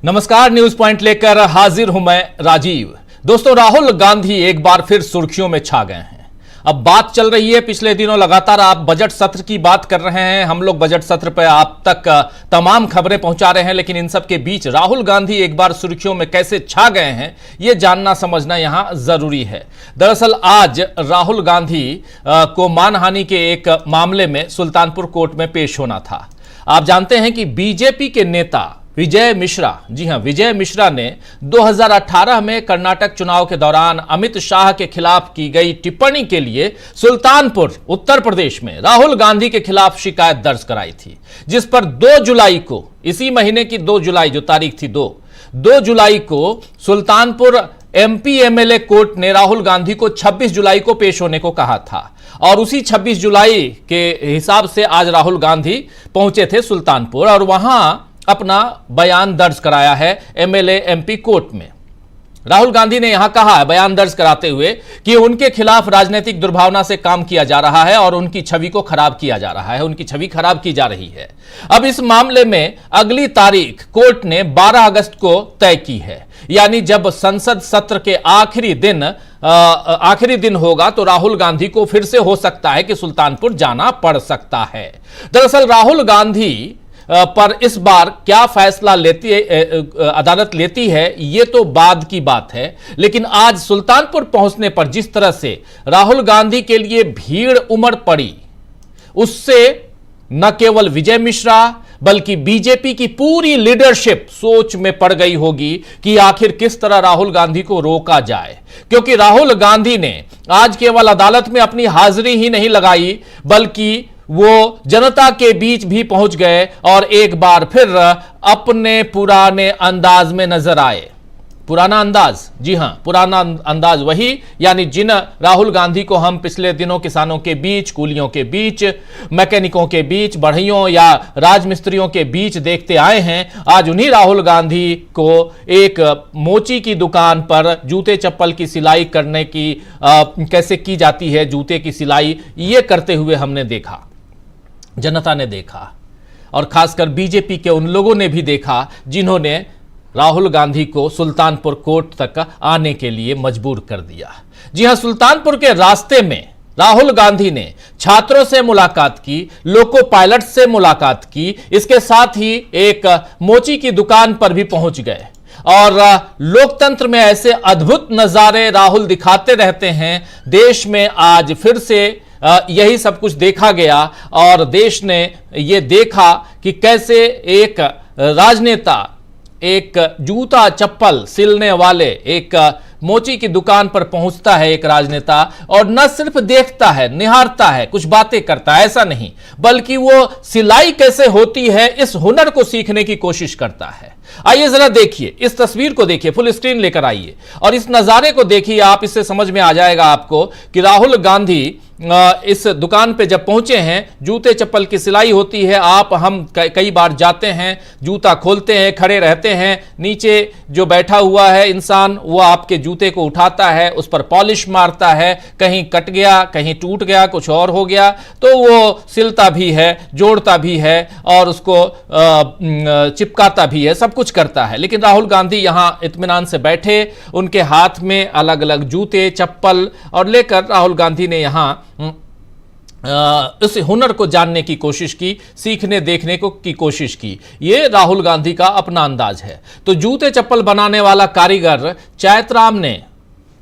नमस्कार, news point लेकर हाजिर हूं मैं राजीव। दोस्तों, राहुल गांधी एक बार फिर सुर्खियों में छा गए हैं। अब बात चल रही है, पिछले दिनों लगातार आप बजट सत्र की बात कर रहे हैं, हम लोग बजट सत्र पर आप तक तमाम खबरें पहुंचा रहे हैं, लेकिन इन सब के बीच राहुल गांधी एक बार सुर्खियों में कैसे छा गए हैं, यह जानना समझना यहां जरूरी है। दरअसल आज राहुल गांधी को मानहानि के एक मामले में सुल्तानपुर कोर्ट में पेश होना था। आप जानते हैं कि बीजेपी के नेता विजय मिश्रा, जी हां, विजय मिश्रा ने 2018 में कर्नाटक चुनाव के दौरान अमित शाह के खिलाफ की गई टिप्पणी के लिए सुल्तानपुर उत्तर प्रदेश में राहुल गांधी के खिलाफ शिकायत दर्ज कराई थी, जिस पर 2 जुलाई को, इसी महीने की 2 जुलाई जो तारीख थी 2 जुलाई को सुल्तानपुर एमपी एमएलए कोर्ट ने राहुल गांधी को 26 जुलाई को पेश होने को कहा था और उसी 26 जुलाई के हिसाब से आज राहुल गांधी पहुंचे थे सुल्तानपुर और वहां अपना बयान दर्ज कराया है एमएलए एमपी कोर्ट में। राहुल गांधी ने यहां कहा है बयान दर्ज कराते हुए कि उनके खिलाफ राजनीतिक दुर्भावना से काम किया जा रहा है और उनकी छवि को खराब किया जा रहा है, उनकी छवि खराब की जा रही है। अब इस मामले में अगली तारीख कोर्ट ने 12 अगस्त को तय की है, यानी जब संसद सत्र के आखिरी दिन होगा तो राहुल गांधी को फिर से हो सकता है कि सुल्तानपुर जाना पड़ सकता है। दरअसल राहुल गांधी पर इस बार क्या फैसला अदालत लेती है ये तो बाद की बात है, लेकिन आज सुल्तानपुर पहुंचने पर जिस तरह से राहुल गांधी के लिए भीड़ उमड़ पड़ी, उससे न केवल विजय मिश्रा बल्कि बीजेपी की पूरी लीडरशिप सोच में पड़ गई होगी कि आखिर किस तरह राहुल गांधी को रोका जाए, क्योंकि राहुल गांधी ने आज केवल अदालत में अपनी हाजिरी ही नहीं लगाई बल्कि वो जनता के बीच भी पहुंच गए और एक बार फिर अपने पुराने अंदाज में नजर आए। पुराना अंदाज, जी हां, पुराना अंदाज वही, यानी जिन राहुल गांधी को हम पिछले दिनों किसानों के बीच, कूलियों के बीच, मैकेनिकों के बीच, बढ़इयों या राजमिस्त्रियों के बीच देखते आए हैं, आज उन्हीं राहुल गांधी को एक मोची की दुकान पर जूते चप्पल की सिलाई करने की कैसे की जाती है, जूते की सिलाई, ये करते हुए हमने देखा, जनता ने देखा और खासकर बीजेपी के उन लोगों ने भी देखा जिन्होंने राहुल गांधी को सुल्तानपुर कोर्ट तक आने के लिए मजबूर कर दिया। जी हां, सुल्तानपुर के रास्ते में राहुल गांधी ने छात्रों से मुलाकात की, लोको पायलट से मुलाकात की, इसके साथ ही एक मोची की दुकान पर भी पहुंच गए और लोकतंत्र में ऐसे अद्भुत नजारे राहुल दिखाते रहते हैं। देश में आज फिर से यही सब कुछ देखा गया और देश ने यह देखा कि कैसे एक राजनेता, एक जूता चप्पल सिलने वाले, एक मोची की दुकान पर पहुंचता है एक राजनेता और न सिर्फ देखता है, निहारता है, कुछ बातें करता है, ऐसा नहीं, बल्कि वो सिलाई कैसे होती है इस हुनर को सीखने की कोशिश करता है। आइए जरा देखिए, इस तस्वीर को देखिए, फुल स्क्रीन लेकर आइए और इस नजारे को देखिए, आप इससे समझ में आ जाएगा आपको कि राहुल गांधी इस दुकान पे जब पहुंचे हैं, जूते चप्पल की सिलाई होती है, हम कई बार जाते हैं, जूता खोलते हैं, खड़े रहते हैं, नीचे जो बैठा हुआ है इंसान वो आपके जूते को उठाता है, उस पर पॉलिश मारता है, कहीं कट गया, कहीं टूट गया, कुछ और हो गया तो वो सिलता भी है, जोड़ता भी है और उसको चिपकाता भी है, सब कुछ करता है। लेकिन राहुल गांधी यहां इत्मीनान से बैठे, उनके हाथ में अलग अलग जूते चप्पल और लेकर राहुल गांधी ने यहां इस हुनर को जानने की कोशिश की, सीखने देखने की कोशिश की। ये राहुल गांधी का अपना अंदाज है। तो जूते चप्पल बनाने वाला कारीगर चैतराम ने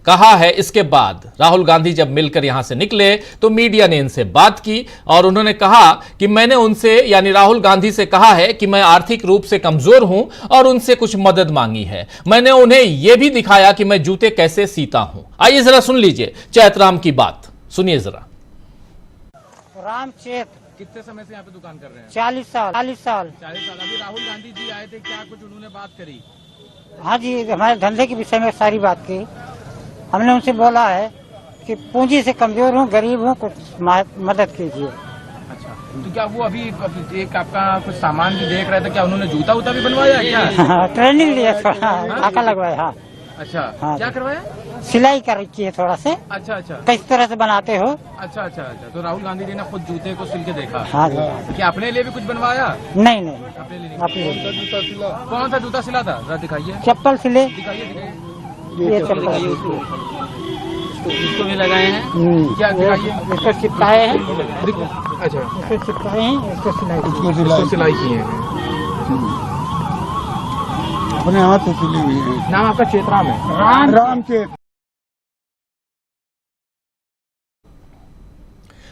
कहा है, इसके बाद राहुल गांधी जब मिलकर यहां से निकले तो मीडिया ने इनसे बात की और उन्होंने कहा कि मैंने उनसे, यानी राहुल गांधी से कहा है कि मैं आर्थिक रूप से कमजोर हूं और उनसे कुछ मदद मांगी है। मैंने उन्हें यह भी दिखाया कि मैं जूते कैसे सीता हूं। आइए जरा सुन लीजिए चैतराम की बात, सुनिए जरा। रामचेत, कितने समय से यहाँ पे दुकान कर रहे हैं? 40 साल। 40 साल। अभी राहुल गांधी जी आए थे, क्या कुछ उन्होंने बात करी? हाँ जी, हमारे धंधे के विषय में सारी बात की। हमने उनसे बोला है कि पूंजी से कमजोर हूँ, गरीब हूँ, कुछ मदद कीजिए। अच्छा, तो क्या वो अभी एक आपका कुछ सामान भी देख रहे थे, क्या उन्होंने जूता वूता भी बनवाया क्या? ट्रेनिंग लिया, थोड़ा टाका लगवाया। हाँ। अच्छा हाँ क्या जी। करवाया? सिलाई कर रखी है थोड़ा से, अच्छा अच्छा किस तरह से बनाते हो। अच्छा अच्छा अच्छा। तो राहुल गांधी जी ने खुद जूते को सिल के देखा। हाँ जी। क्या अपने लिए भी कुछ बनवाया? नहीं नहीं, अपने लिए नहीं। अपने कौन सा जूता सिला था? जरा दिखाइए चप्पल सिले, दिखाइए दिखाइए। ये चप्पल इसको भी लगाए हैं। क्या दिखाइए? इसको चिपकाए हैं, अच्छा इसको चिपकाए हैं, इसको सिलाई इसको सिलाई की है। अपने हाथ से सिली हुई है। नाम आपका चेतराम है? राम के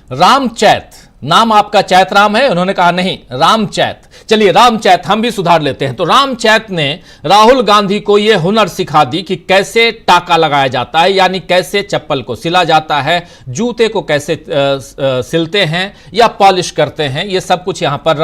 रामचैत नाम आपका चैतराम है? उन्होंने कहा नहीं, रामचैत। चलिए रामचैत हम भी सुधार लेते हैं। तो रामचैत ने राहुल गांधी को यह हुनर सिखा दी कि कैसे टाका लगाया जाता है, यानी कैसे चप्पल को सिला जाता है, जूते को कैसे सिलते हैं या पॉलिश करते हैं। यह सब कुछ यहां पर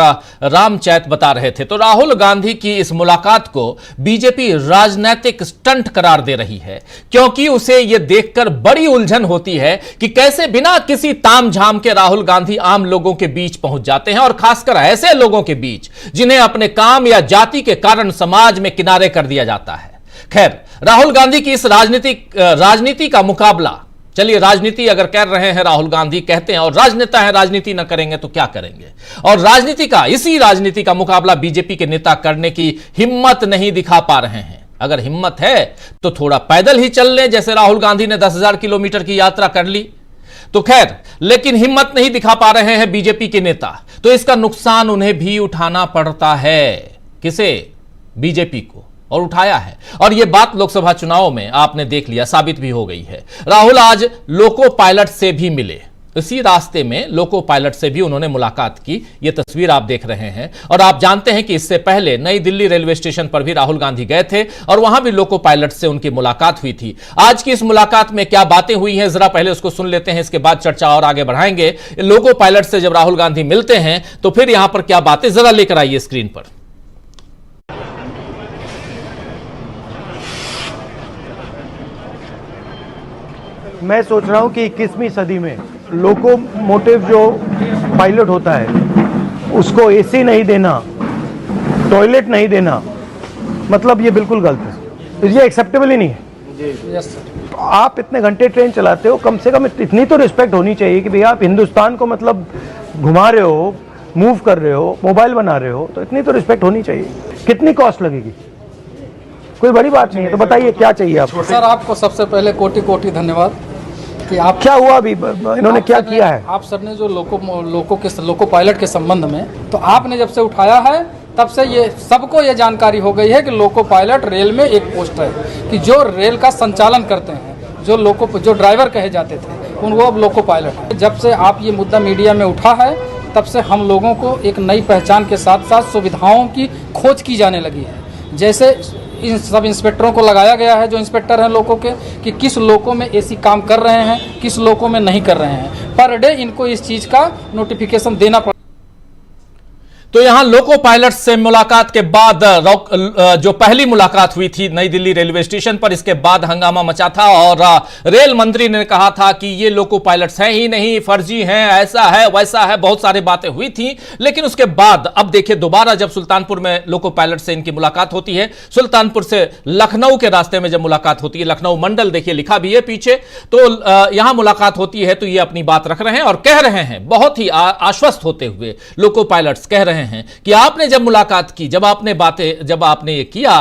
रामचैत बता रहे थे। तो राहुल गांधी की इस मुलाकात को बीजेपी राजनीतिक स्टंट करार दे रही है, क्योंकि उसे यह देखकर बड़ी उलझन होती है कि कैसे बिना किसी तामझाम के राहुल गांधी आम लोगों के बीच पहुंच जाते हैं, और खासकर ऐसे लोगों के बीच जिन्हें अपने काम या जाति के कारण समाज में किनारे कर दिया जाता है। खैर, राहुल गांधी की इस राजनीति का मुकाबला, चलिए राजनीति अगर कर रहे हैं राहुल गांधी, कहते हैं और राजनेता है, राजनीति न करेंगे तो क्या करेंगे, और इसी राजनीति का मुकाबला बीजेपी के नेता करने की हिम्मत नहीं दिखा पा रहे हैं। अगर हिम्मत है तो थोड़ा पैदल ही चल लें, जैसे राहुल गांधी ने 10,000 किलोमीटर की यात्रा कर ली। तो खैर, लेकिन हिम्मत नहीं दिखा पा रहे हैं बीजेपी के नेता, तो इसका नुकसान उन्हें भी उठाना पड़ता है। किसे? बीजेपी को, और उठाया है। और यह बात लोकसभा चुनाव में आपने देख लिया, साबित भी हो गई है। राहुल आज लोको पायलट से भी मिले, इसी रास्ते में लोको पायलट से भी उन्होंने मुलाकात की। यह तस्वीर आप देख रहे हैं। और आप जानते हैं कि इससे पहले नई दिल्ली रेलवे स्टेशन पर भी राहुल गांधी गए थे और वहां भी लोको पायलट से उनकी मुलाकात हुई थी। आज की इस मुलाकात में क्या बातें हुई हैं, जरा पहले उसको सुन लेते हैं, इसके बाद चर्चा और आगे बढ़ाएंगे। लोको पायलट से जब राहुल गांधी मिलते हैं तो फिर यहां पर क्या बातें, जरा लेकर आइए स्क्रीन पर। मैं सोच रहा हूं कि 21वीं सदी में लोकोमोटिव जो पायलट होता है उसको एसी नहीं देना, टॉयलेट नहीं देना, मतलब ये बिल्कुल गलत है, ये एक्सेप्टेबल ही नहीं है। आप इतने घंटे ट्रेन चलाते हो, कम से कम इतनी तो रिस्पेक्ट होनी चाहिए कि भैया आप हिंदुस्तान को मतलब घुमा रहे हो, मूव कर रहे हो, मोबाइल बना रहे हो, तो इतनी तो रिस्पेक्ट होनी चाहिए। कितनी कॉस्ट लगेगी? कोई बड़ी बात नहीं है। तो बताइए क्या चाहिए आपको? सर, आपको सबसे पहले कोटि कोटि धन्यवाद कि आप क्या हुआ अभी, इन्होंने क्या किया है? आप सर ने जो लोको पायलट के संबंध में, तो आपने जब से उठाया है तब से ये सबको ये जानकारी हो गई है कि लोको पायलट रेल में एक पोस्ट है कि जो रेल का संचालन करते हैं, जो ड्राइवर कहे जाते थे वो अब लोको पायलट है। जब से आप ये मुद्दा मीडिया में उठा है तब से हम लोगों को एक नई पहचान के साथ साथ सुविधाओं की खोज की जाने लगी है। जैसे इन सब इंस्पेक्टरों को लगाया गया है, जो इंस्पेक्टर हैं लोको के, कि किस लोको में एसी काम कर रहे हैं, किस लोको में नहीं कर रहे हैं। पर डे इनको इस चीज़ का नोटिफिकेशन देना पड़ता है। तो यहां लोको पायलट से मुलाकात के बाद जो पहली मुलाकात हुई थी नई दिल्ली रेलवे स्टेशन पर, इसके बाद हंगामा मचा था और रेल मंत्री ने कहा था कि ये लोको पायलट्स हैं ही नहीं, फर्जी हैं, ऐसा है वैसा है, बहुत सारी बातें हुई थी। लेकिन उसके बाद अब देखिए दोबारा जब सुल्तानपुर में लोको पायलट से इनकी मुलाकात होती है, सुल्तानपुर से लखनऊ के रास्ते में जब मुलाकात होती है, लखनऊ मंडल देखिए लिखा भी है पीछे, तो यहां मुलाकात होती है, तो ये अपनी बात रख रहे हैं और कह रहे हैं बहुत ही आश्वस्त होते हुए, लोको पायलट्स कह रहे हैं कि आपने जब मुलाकात की, जब आपने ये किया,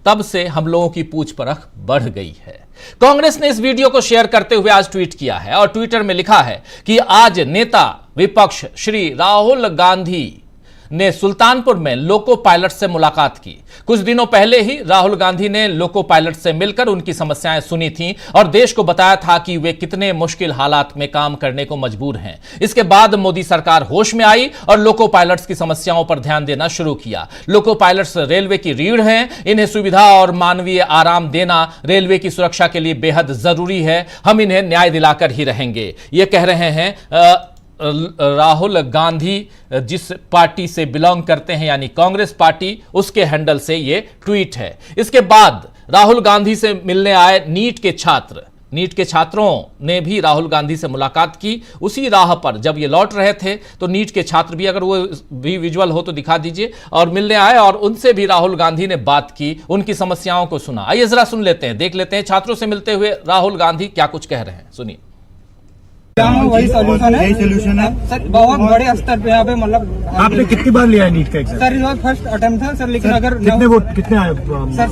तब से हम लोगों की पूछ परख बढ़ गई है। कांग्रेस ने इस वीडियो को शेयर करते हुए आज ट्वीट किया है और ट्विटर में लिखा है कि आज नेता विपक्ष श्री राहुल गांधी ने सुल्तानपुर में लोको पायलट से मुलाकात की। कुछ दिनों पहले ही राहुल गांधी ने लोको पायलट से मिलकर उनकी समस्याएं सुनी थीं और देश को बताया था कि वे कितने मुश्किल हालात में काम करने को मजबूर हैं। इसके बाद मोदी सरकार होश में आई और लोको पायलट्स की समस्याओं पर ध्यान देना शुरू किया। लोको पायलट्स रेलवे की रीढ़ हैं, इन्हें सुविधा और मानवीय आराम देना रेलवे की सुरक्षा के लिए बेहद जरूरी है। हम इन्हें न्याय दिलाकर ही रहेंगे, ये कह रहे हैं राहुल गांधी, जिस पार्टी से बिलोंग करते हैं यानी कांग्रेस पार्टी, उसके हैंडल से यह ट्वीट है। इसके बाद राहुल गांधी से मिलने आए नीट के छात्र नीट के छात्रों ने भी राहुल गांधी से मुलाकात की। उसी राह पर जब ये लौट रहे थे तो नीट के छात्र भी, अगर वो भी विजुअल हो तो दिखा दीजिए, और मिलने आए और उनसे भी राहुल गांधी ने बात की, उनकी समस्याओं को सुना। आइए जरा सुन लेते हैं, देख लेते हैं छात्रों से मिलते हुए राहुल गांधी क्या कुछ कह रहे हैं। सुनिए। वही सोल्यूशन है सर, बहुत बड़े स्तर पे यहाँ पे मतलब आपने कितनी बार लिया है नीट का एग्जाम? सर इस बार फर्स्ट अटेम्प्ट था सर, लेकिन अगर कितने आए? सर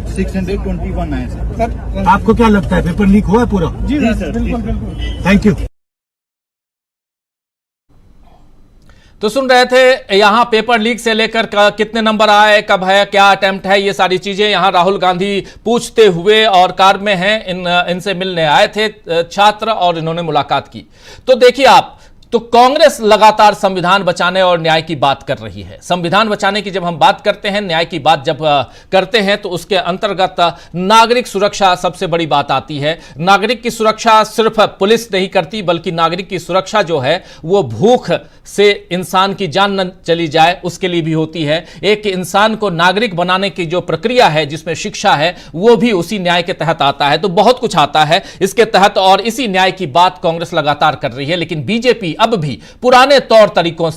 621 आए सर। आपको क्या लगता है पेपर लीक हुआ है पूरा? जी सर, बिल्कुल बिल्कुल। Thank you. तो सुन रहे थे यहां पेपर लीक से लेकर कितने नंबर आए, कब है, क्या अटेम्प्ट है, ये सारी चीजें यहां राहुल गांधी पूछते हुए और कार में हैं, इनसे मिलने आए थे छात्र और इन्होंने मुलाकात की। तो देखिए आप, तो कांग्रेस लगातार संविधान बचाने और न्याय की बात कर रही है। संविधान बचाने की जब हम बात करते हैं, न्याय की बात जब करते हैं, तो उसके अंतर्गत नागरिक सुरक्षा सबसे बड़ी बात आती है। नागरिक की सुरक्षा सिर्फ पुलिस नहीं करती, बल्कि नागरिक की सुरक्षा जो है वो भूख से इंसान की जान न चली जाए उसके लिए भी होती है। एक इंसान को नागरिक बनाने की जो प्रक्रिया है, जिसमें शिक्षा है, वो भी उसी न्याय के तहत आता है। तो बहुत कुछ आता है इसके तहत और इसी न्याय की बात कांग्रेस लगातार कर रही है। लेकिन बीजेपी अब भी पुराने तौर तरीकों से